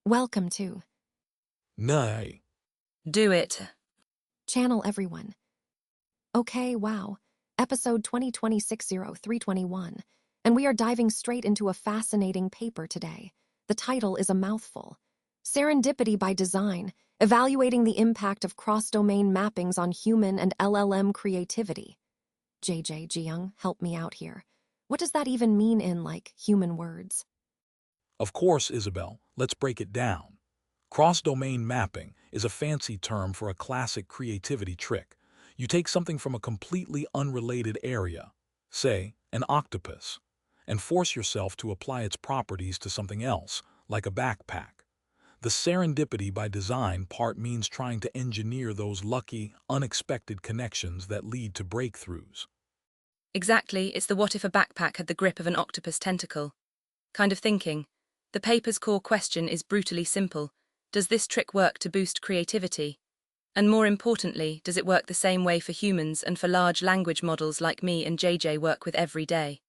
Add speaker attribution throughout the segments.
Speaker 1: Welcome to
Speaker 2: Nay.
Speaker 3: Do it.
Speaker 1: Channel Everyone. Okay, wow. Episode 2026-0321. And we are diving straight into a fascinating paper today. The title is a mouthful. Serendipity by Design, Evaluating the Impact of Cross-Domain Mappings on Human and LLM Creativity. JJ Jiyoung, help me out here. What does that even mean in, human words?
Speaker 2: Of course, Isabel, let's break it down. Cross-domain mapping is a fancy term for a classic creativity trick. You take something from a completely unrelated area, say, an octopus, and force yourself to apply its properties to something else, like a backpack. The serendipity by design part means trying to engineer those lucky, unexpected connections that lead to breakthroughs.
Speaker 3: Exactly, it's the what if a backpack had the grip of an octopus tentacle kind of thinking. The paper's core question is brutally simple. Does this trick work to boost creativity? And more importantly, does it work the same way for humans and for large language models like me and JJ work with every day?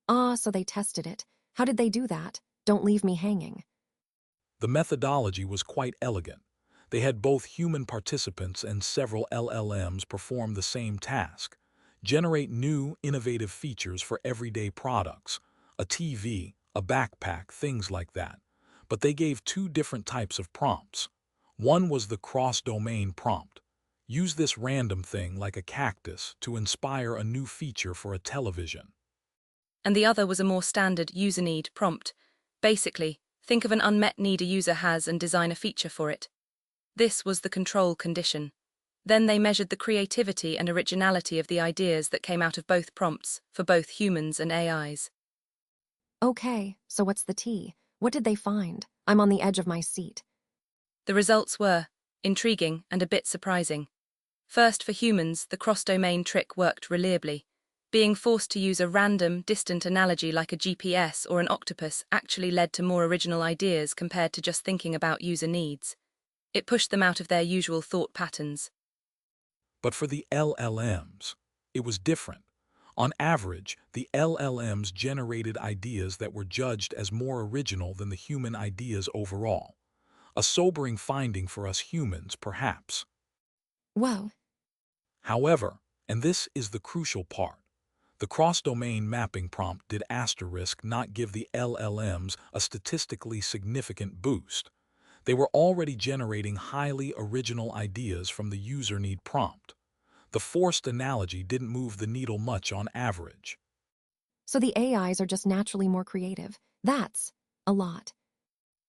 Speaker 1: So they tested it. How did they do that? Don't leave me hanging.
Speaker 2: The methodology was quite elegant. They had both human participants and several LLMs perform the same task: generate new, innovative features for everyday products, a TV, a backpack, things like that. But they gave two different types of prompts. One was the cross-domain prompt. Use this random thing like a cactus to inspire a new feature for a television.
Speaker 3: And the other was a more standard user need prompt. Basically, think of an unmet need a user has and design a feature for it. This was the control condition. Then they measured the creativity and originality of the ideas that came out of both prompts for both humans and AIs.
Speaker 1: Okay, so what's the tea? What did they find? I'm on the edge of my seat.
Speaker 3: The results were intriguing and a bit surprising. First, for humans, the cross-domain trick worked reliably. Being forced to use a random, distant analogy like a GPS or an octopus actually led to more original ideas compared to just thinking about user needs. It pushed them out of their usual thought patterns.
Speaker 2: But for the LLMs, it was different. On average, the LLMs generated ideas that were judged as more original than the human ideas overall. A sobering finding for us humans, perhaps.
Speaker 1: Whoa.
Speaker 2: However, and this is the crucial part, the cross-domain mapping prompt did not give the LLMs a statistically significant boost. They were already generating highly original ideas from the user need prompt. The forced analogy didn't move the needle much on average.
Speaker 1: So the AIs are just naturally more creative. That's a lot.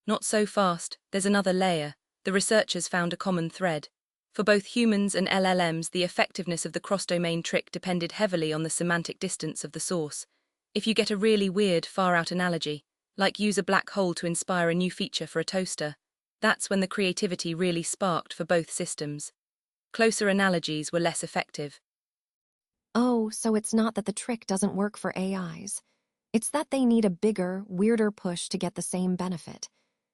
Speaker 3: Not so fast, there's another layer. The researchers found a common thread. For both humans and LLMs, the effectiveness of the cross-domain trick depended heavily on the semantic distance of the source. If you get a really weird, far-out analogy, like use a black hole to inspire a new feature for a toaster, that's when the creativity really sparked for both systems. Closer analogies were less effective.
Speaker 1: Oh, so it's not that the trick doesn't work for AIs. It's that they need a bigger, weirder push to get the same benefit.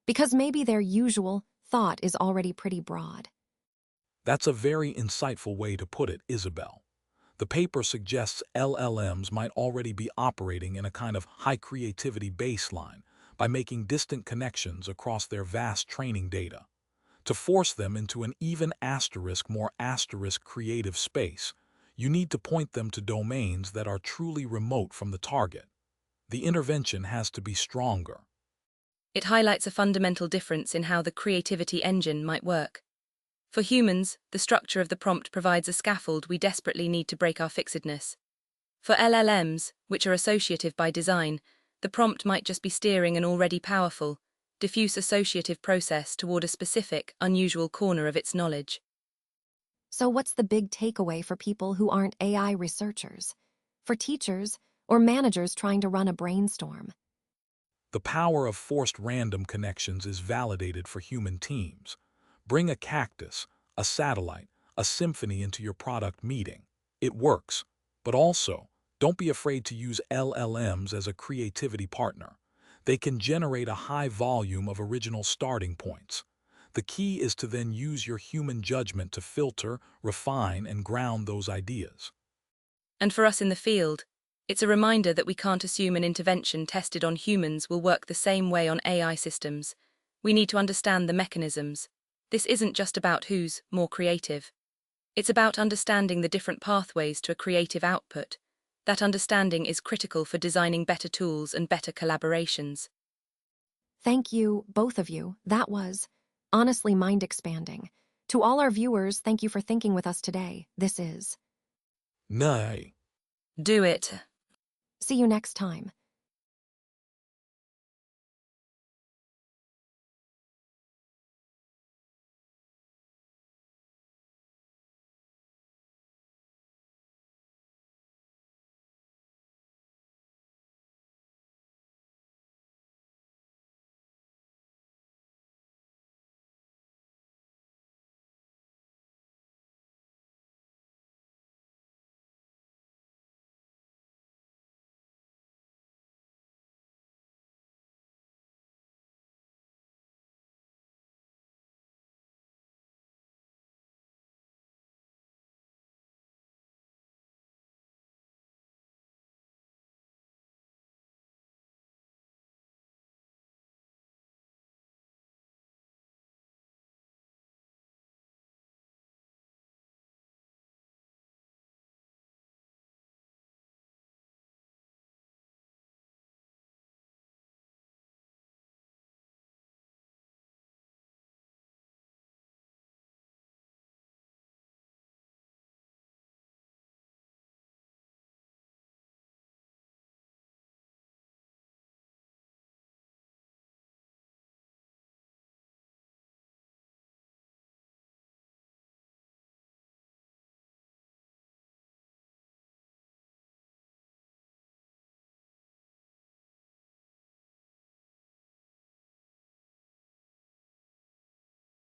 Speaker 1: Because maybe their usual thought is already pretty broad.
Speaker 2: That's a very insightful way to put it, Isabel. The paper suggests LLMs might already be operating in a kind of high creativity baseline by making distant connections across their vast training data. To force them into an even more creative space, you need to point them to domains that are truly remote from the target. The intervention has to be stronger.
Speaker 3: It highlights a fundamental difference in how the creativity engine might work. For humans, the structure of the prompt provides a scaffold we desperately need to break our fixedness. For LLMs, which are associative by design, the prompt might just be steering an already powerful, diffuse associative process toward a specific, unusual corner of its knowledge.
Speaker 1: So what's the big takeaway for people who aren't AI researchers? For teachers or managers trying to run a brainstorm?
Speaker 2: The power of forced random connections is validated for human teams. Bring a cactus, a satellite, a symphony into your product meeting. It works. But also, don't be afraid to use LLMs as a creativity partner. They can generate a high volume of original starting points. The key is to then use your human judgment to filter, refine, and ground those ideas.
Speaker 3: And for us in the field, it's a reminder that we can't assume an intervention tested on humans will work the same way on AI systems. We need to understand the mechanisms. This isn't just about who's more creative. It's about understanding the different pathways to a creative output. That understanding is critical for designing better tools and better collaborations.
Speaker 1: Thank you, both of you. That was honestly mind-expanding. To all our viewers, thank you for thinking with us today. This is.
Speaker 2: Nay.
Speaker 3: Do it.
Speaker 1: See you next time.